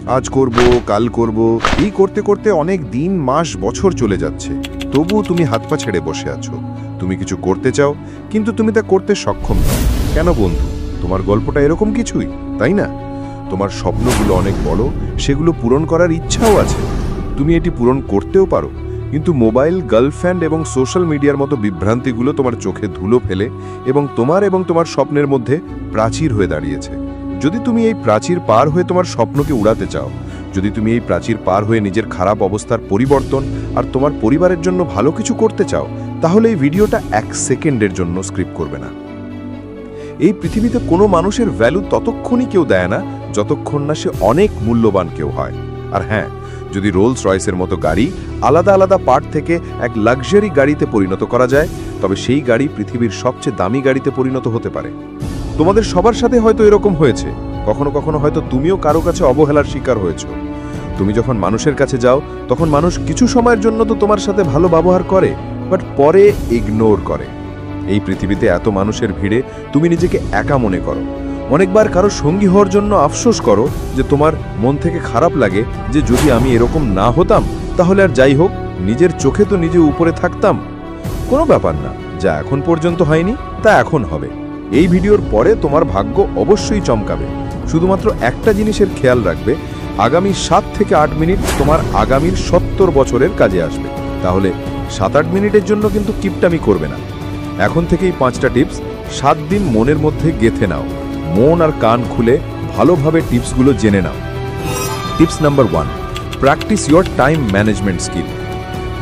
আজ করব, কাল করব, এই করতে করতে অনেক দিন, মাস, বছর চলে যাচ্ছে। তবুও তুমি হাত পা ছেড়ে বসে আছো। তুমি কিছু করতে চাও, কিন্তু তুমি তা করতে সক্ষম নও। কেন বন্ধু? তোমার গল্পটা এরকম কিছুই, তাই না? তোমার স্বপ্নগুলো অনেক বড়, সেগুলো পূরণ করার ইচ্ছাও আছে। তুমি এটি পূরণ করতেও পারো, কিন্তু মোবাইল, গার্লফ্রেন্ড এবং সোশ্যাল মিডিয়ার মতো বিভ্রান্তিগুলো তোমার চোখে ধুলো ফেলে এবং তোমার স্বপ্নের মধ্যে প্রাচীর হয়ে দাঁড়িয়েছে। যদি তুমি এই প্রাচীর পার হয়ে তোমার স্বপ্নকে উড়াতে চাও, যদি তুমি এই প্রাচীর পার হয়ে নিজের খারাপ অবস্থার পরিবর্তন আর তোমার পরিবারের জন্য ভালো কিছু করতে চাও, তাহলে এই ভিডিওটা 1 সেকেন্ডের জন্য স্কিপ করবে না। এই পৃথিবীতে কোনো মানুষের ভ্যালু ততক্ষণই কেউ দেয় না যতক্ষণ না সে অনেক মূল্যবান কেউ হয়। আর হ্যাঁ, যদি রোলস রয়েসের মতো গাড়ি আলাদা আলাদা পার্ট থেকে এক লাক্সারি গাড়িতে পরিণত করা যায়, তবে সেই গাড়ি পৃথিবীর সবচেয়ে দামি গাড়িতে পরিণত হতে পারে। তোমাদের সবার সাথে হয়তো এরকম হয়েছে, কখনো কখনো হয়তো তুমিও কারো কাছে অবহেলার শিকার হয়েছো। তুমি যখন মানুষের কাছে যাও, তখন মানুষ কিছু সময়ের জন্য তো তোমার সাথে ভালো ব্যবহার করে, বাট পরে ইগনোর করে। এই পৃথিবীতে এত মানুষের ভিড়ে তুমি নিজেকে একা মনে করো। অনেকবার কারো সঙ্গী হওয়ার জন্য আফসোস করো, যে তোমার মন থেকে খারাপ লাগে যে যদি আমি এরকম না হতাম তাহলে আর যাই হোক, নিজের চোখে তো নিজে উপরে থাকতাম। কোনো ব্যাপার না, যা এখন পর্যন্ত হয়নি তা এখন হবে। এই ভিডিওর পরে তোমার ভাগ্য অবশ্যই চমকাবে। শুধুমাত্র একটা জিনিসের খেয়াল রাখবে, আগামী 7 থেকে 8 মিনিট তোমার আগামীর 70 বছরের কাজে আসবে। তাহলে 7-8 মিনিটের জন্য কিন্তু কিপটামি করবে না। এখন থেকেই 5টা টিপস 7 দিন মনের মধ্যে গেঁথে নাও। মন আর কান খুলে ভালোভাবে টিপসগুলো জেনে নাও। Tips number 1, practice your time management skill.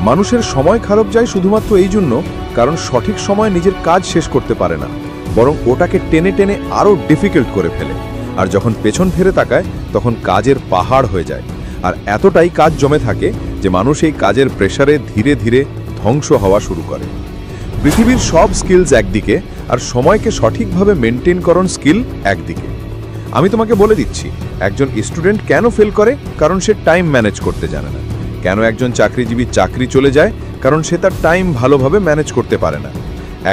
মানুষের সময় খারাপ যায় শুধুমাত্র এই জন্য কারণ সঠিক সময় নিজের কাজ শেষ করতে পারে না, বরং ওটাকে টেনে টেনে আরও ডিফিকাল্ট করে ফেলে। আর যখন পেছন ফিরে তাকায়, তখন কাজের পাহাড় হয়ে যায়। আর এতটাই কাজ জমে থাকে যে মানুষ এই কাজের প্রেসারে ধীরে ধীরে ধ্বংস হওয়া শুরু করে। পৃথিবীর সব স্কিলস একদিকে, আর সময়কে সঠিকভাবে মেনটেন করার স্কিল একদিকে। আমি তোমাকে বলে দিচ্ছি, একজন স্টুডেন্ট কেন ফেল করে? কারণ সে টাইম ম্যানেজ করতে জানে না। কেন একজন চাকরিজীবী চাকরি চলে যায়? কারণ সে তার টাইম ভালোভাবে ম্যানেজ করতে পারে না।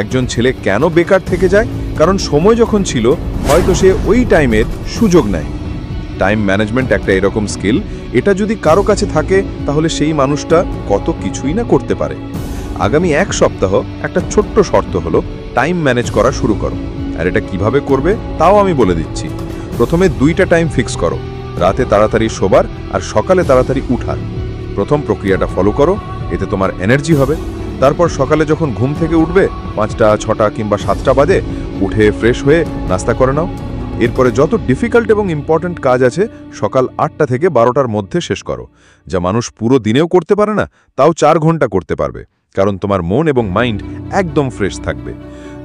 একজন ছেলে কেন বেকার থেকে যায়? কারণ সময় যখন ছিল হয়তো সে ওই টাইমের সুযোগ নেয়। টাইম ম্যানেজমেন্ট একটা এরকম স্কিল, এটা যদি কারো কাছে থাকে তাহলে সেই মানুষটা কত কিছুই না করতে পারে। আগামী 1 সপ্তাহ একটা ছোট্ট শর্ত হলো টাইম ম্যানেজ করা শুরু করো। আর এটা কিভাবে করবে তাও আমি বলে দিচ্ছি। প্রথমে 2টা টাইম ফিক্স করো, রাতে তাড়াতাড়ি শোবার আর সকালে তাড়াতাড়ি উঠার। প্রথম প্রক্রিয়াটা ফলো করো, এতে তোমার এনার্জি হবে। তারপর সকালে যখন ঘুম থেকে উঠবে 5টা, 6টা কিংবা 7টা বাজে, উঠে ফ্রেশ হয়ে নাস্তা করে নাও। এরপরে যত ডিফিকাল্ট এবং ইম্পর্ট্যান্ট কাজ আছে সকাল 8টা থেকে 12টার মধ্যে শেষ করো, যা মানুষ পুরো দিনেও করতে পারে না, তাও 4 ঘন্টা করতে পারবে। কারণ তোমার মন এবং মাইন্ড একদম ফ্রেশ থাকবে,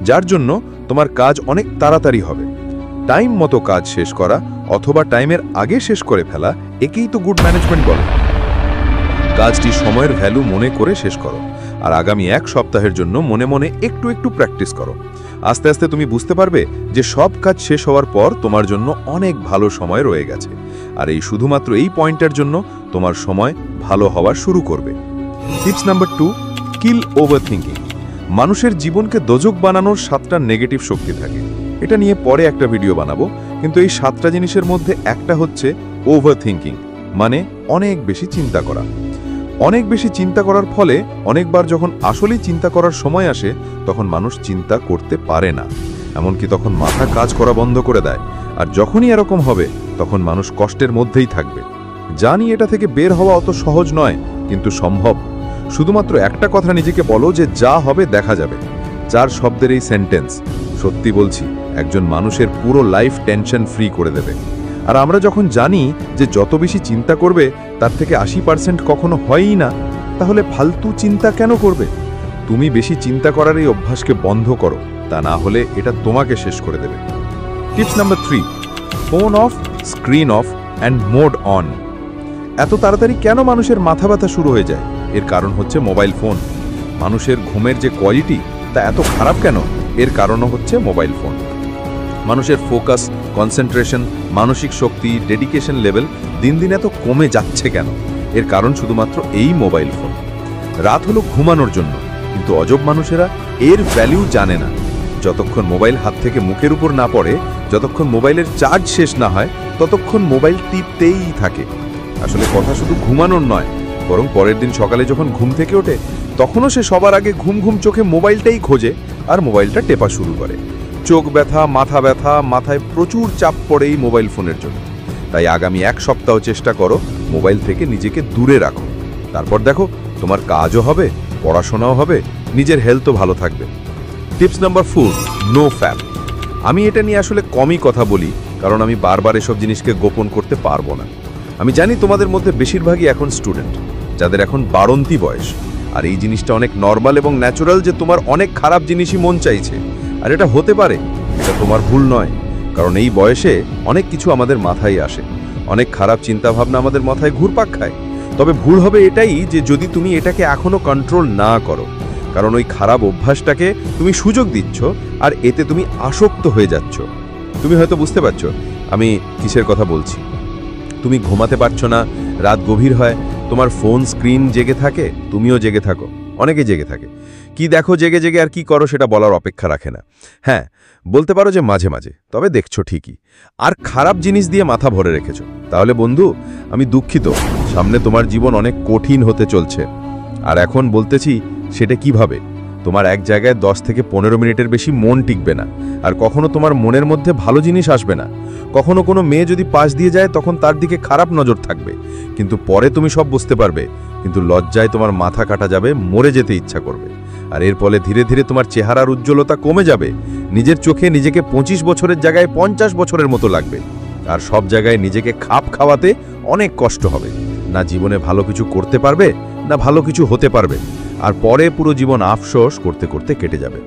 যার জন্য তোমার কাজ অনেক তাড়াতাড়ি হবে। টাইম মতো কাজ শেষ করা অথবা টাইমের আগে শেষ করে ফেলা, একেই তো গুড ম্যানেজমেন্ট বলে। কাজটি সময়ের ভ্যালু মনে করে শেষ করো, আর আগামী 1 সপ্তাহের জন্য মনে মনে একটু একটু প্র্যাকটিস করো। আস্তে আস্তে তুমি বুঝতে পারবে যে সব কাজ শেষ হওয়ার পর তোমার জন্য অনেক ভালো সময় রয়ে গেছে। আর এই শুধুমাত্র এই পয়েন্টের জন্য তোমার সময় ভালো হওয়া শুরু করবে। টিপস নাম্বার 2, কিল ওভারথিংকিং। মানুষের জীবনকে দোজক বানানোর 7টা নেগেটিভ শক্তি থাকে। এটা নিয়ে পরে একটা ভিডিও বানাবো, কিন্তু এই 7টা জিনিসের মধ্যে একটা হচ্ছে ওভারথিংকিং, মানে অনেক বেশি চিন্তা করা। অনেক বেশি চিন্তা করার ফলে অনেকবার যখন আসলেই চিন্তা করার সময় আসে, তখন মানুষ চিন্তা করতে পারে না, এমনকি তখন মাথা কাজ করা বন্ধ করে দেয়। আর যখনই এরকম হবে তখন মানুষ কষ্টের মধ্যেই থাকবে। জানি এটা থেকে বের হওয়া অত সহজ নয়, কিন্তু সম্ভব। শুধুমাত্র একটা কথা নিজেকে বলো যে যা হবে দেখা যাবে। 4 শব্দের এই সেন্টেন্স, সত্যি বলছি, একজন মানুষের পুরো লাইফ টেনশন ফ্রি করে দেবে। আর আমরা যখন জানি যে যত বেশি চিন্তা করবে তার থেকে 80% কখনো হয়ই না, তাহলে ফালতু চিন্তা কেন করবে? তুমি বেশি চিন্তা করার এই অভ্যাসকে বন্ধ করো, তা না হলে এটা তোমাকে শেষ করে দেবে। Tips number 3, phone off, screen off and mode on. এত তাড়াতাড়ি কেন মানুষের মাথা ব্যথা শুরু হয়ে যায়? এর কারণ হচ্ছে মোবাইল ফোন। মানুষের ঘুমের যে কোয়ালিটি তা এত খারাপ কেন? এর কারণও হচ্ছে মোবাইল ফোন। মানুষের ফোকাস, কনসেন্ট্রেশন, মানসিক শক্তি, ডেডিকেশন লেভেল দিন দিন এত কমে যাচ্ছে কেন? এর কারণ শুধুমাত্র এই মোবাইল ফোন। রাত হলো ঘুমানোর জন্য, কিন্তু অজব মানুষেরা এর ভ্যালু জানে না। যতক্ষণ মোবাইল হাত থেকে মুখের উপর না পড়ে যতক্ষণ মোবাইলের চার্জ শেষ না হয় ততক্ষণ মোবাইল টিপতেই থাকে। আসলে কথা শুধু ঘুমানোর নয়, বরং পরের দিন সকালে যখন ঘুম থেকে ওঠে তখনও সে সবার আগে ঘুম ঘুম চোখে মোবাইলটাই খোঁজে আর মোবাইলটা টেপা শুরু করে। চোখ ব্যথা, মাথায় প্রচুর চাপ পড়ে এই মোবাইল ফোনের জন্য। তাই আগামী 1 সপ্তাহ চেষ্টা করো মোবাইল থেকে নিজেকে দূরে রাখো। তারপর দেখো তোমার কাজও হবে, পড়াশোনাও হবে, নিজের হেলথও ভালো থাকবে। Tips number 4, no fap. আমি এটা নিয়ে আসলে কমই কথা বলি, কারণ আমি বারবার এসব জিনিসকে গোপন করতে পারবো না। আমি জানি তোমাদের মধ্যে বেশিরভাগই এখন স্টুডেন্ট, যাদের এখন বাড়ন্তি বয়স। আর এই জিনিসটা অনেক নর্মাল এবং ন্যাচুরাল যে তোমার অনেক খারাপ জিনিসই মন চাইছে। আর এটা হতে পারে, এটা তোমার ভুল নয়, কারণ এই বয়সে অনেক কিছু আমাদের মাথায় আসে, অনেক খারাপ চিন্তাভাবনা আমাদের মাথায় ঘুরপাক খায়। তবে ভুল হবে এটাই যে যদি তুমি এটাকে এখনো কন্ট্রোল না করো, কারণ ওই খারাপ অভ্যাসটাকে তুমি সুযোগ দিচ্ছ আর এতে তুমি আসক্ত হয়ে যাচ্ছ। তুমি হয়তো বুঝতে পারছো আমি কিসের কথা বলছি। তুমি ঘুমাতে পারছো না, রাত গভীর হয়, তোমার ফোন স্ক্রিন জেগে থাকে, তুমিও জেগে থাকো, অনেকে জেগে থাকে। কি দেখো জেগে জেগে আর কি করো সেটা বলার অপেক্ষা রাখে না। হ্যাঁ, বলতে পারো যে মাঝে মাঝে, তবে দেখছো ঠিকই। আর খারাপ জিনিস দিয়ে মাথা ভরে রেখেছো। তাহলে বন্ধু, আমি দুঃখিত, সামনে তোমার জীবন অনেক কঠিন হতে চলছে। আর এখন বলতেছি সেটা কিভাবে। তোমার এক জায়গায় 10 থেকে 15 মিনিটের বেশি মন টিকবে না, আর কখনো তোমার মনের মধ্যে ভালো জিনিস আসবে না। কখনো কোনো মেয়ে যদি পাশ দিয়ে যায় তখন তার দিকে খারাপ নজর থাকবে, কিন্তু পরে তুমি সব বুঝতে পারবে। কিন্তু লজ্জায় তোমার মাথা কাটা যাবে, মরে যেতে ইচ্ছা করবে। আর এর ফলে ধীরে ধীরে তোমার চেহারার উজ্জ্বলতা কমে যাবে। নিজের চোখে নিজেকে 25 বছরের জায়গায় 50 বছরের মতো লাগবে। আর সব জায়গায় নিজেকে খাপ খাওয়াতে অনেক কষ্ট হবে। না জীবনে ভালো কিছু করতে পারবে, না ভালো কিছু হতে পারবে। আর পরে পুরো জীবন আফসোস করতে করতে কেটে যাবে।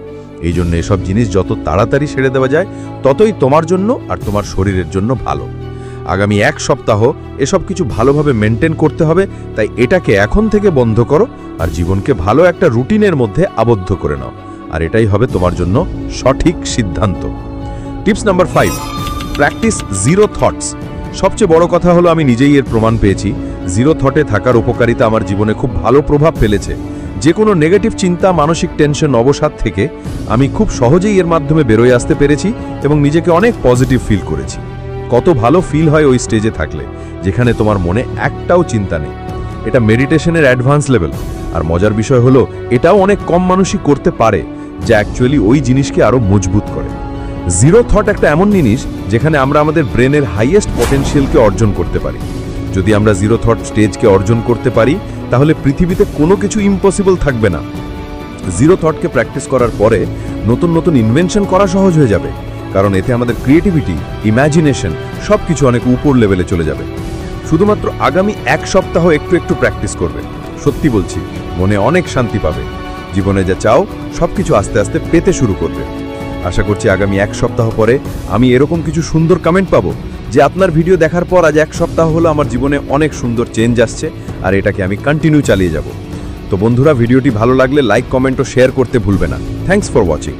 এই জন্য এসব জিনিস যত তাড়াতাড়ি ছেড়ে দেওয়া যায় ততই তোমার জন্য আর তোমার শরীরের জন্য ভালো। আগামী 1 সপ্তাহ এসব কিছু ভালোভাবে মেনটেন করতে হবে। তাই এটাকে এখন থেকে বন্ধ করো আর জীবনকে ভালো একটা রুটিনের মধ্যে আবদ্ধ করে নাও। আর এটাই হবে তোমার জন্য সঠিক সিদ্ধান্ত। Tips number 5, practice zero thoughts. সবচেয়ে বড় কথা হলো আমি নিজেই এর প্রমাণ পেয়েছি। জিরো থটে থাকার উপকারিতা আমার জীবনে খুব ভালো প্রভাব ফেলেছে। যে কোনো নেগেটিভ চিন্তা, মানসিক টেনশন, অবসাদ থেকে আমি খুব সহজেই এর মাধ্যমে বেরোয় আসতে পেরেছি এবং নিজেকে অনেক পজিটিভ ফিল করেছি। কত ভালো ফিল হয় ওই স্টেজে থাকলে, যেখানে তোমার মনে একটাও চিন্তা নেই। এটা মেডিটেশনের অ্যাডভান্স লেভেল। আর মজার বিষয় হলো এটাও অনেক কম মানুষই করতে পারে, যা অ্যাকচুয়ালি ওই জিনিসকে আরো মজবুত করে। জিরো থট একটা এমন জিনিস যেখানে আমরা আমাদের ব্রেনের হাইয়েস্ট পটেনশিয়ালকে অর্জন করতে পারি। যদি আমরা জিরো থট স্টেজকে অর্জন করতে পারি তাহলে পৃথিবীতে কোনো কিছু ইম্পসিবল থাকবে না। জিরো থটকে প্র্যাকটিস করার পরে নতুন নতুন ইনভেনশন করা সহজ হয়ে যাবে, কারণ এতে আমাদের ক্রিয়েটিভিটি, ইমাজিনেশন সবকিছু অনেক উপর লেভেলে চলে যাবে। শুধুমাত্র আগামী 1 সপ্তাহ একটু একটু প্র্যাকটিস করবে। সত্যি বলছি, মনে অনেক শান্তি পাবে। জীবনে যা চাও সবকিছু আস্তে আস্তে পেতে শুরু করবে। আশা করছি আগামী 1 সপ্তাহ পরে আমি এরকম কিছু সুন্দর কমেন্ট পাবো যে আপনার ভিডিও দেখার পর আজ 1 সপ্তাহ হলো আমার জীবনে অনেক সুন্দর চেঞ্জ আসছে, আর এটাকে আমি কন্টিনিউ চালিয়ে যাব। তো বন্ধুরা, ভিডিওটি ভালো লাগলে লাইক, কমেন্ট ও শেয়ার করতে ভুলবে না। Thanks for watching.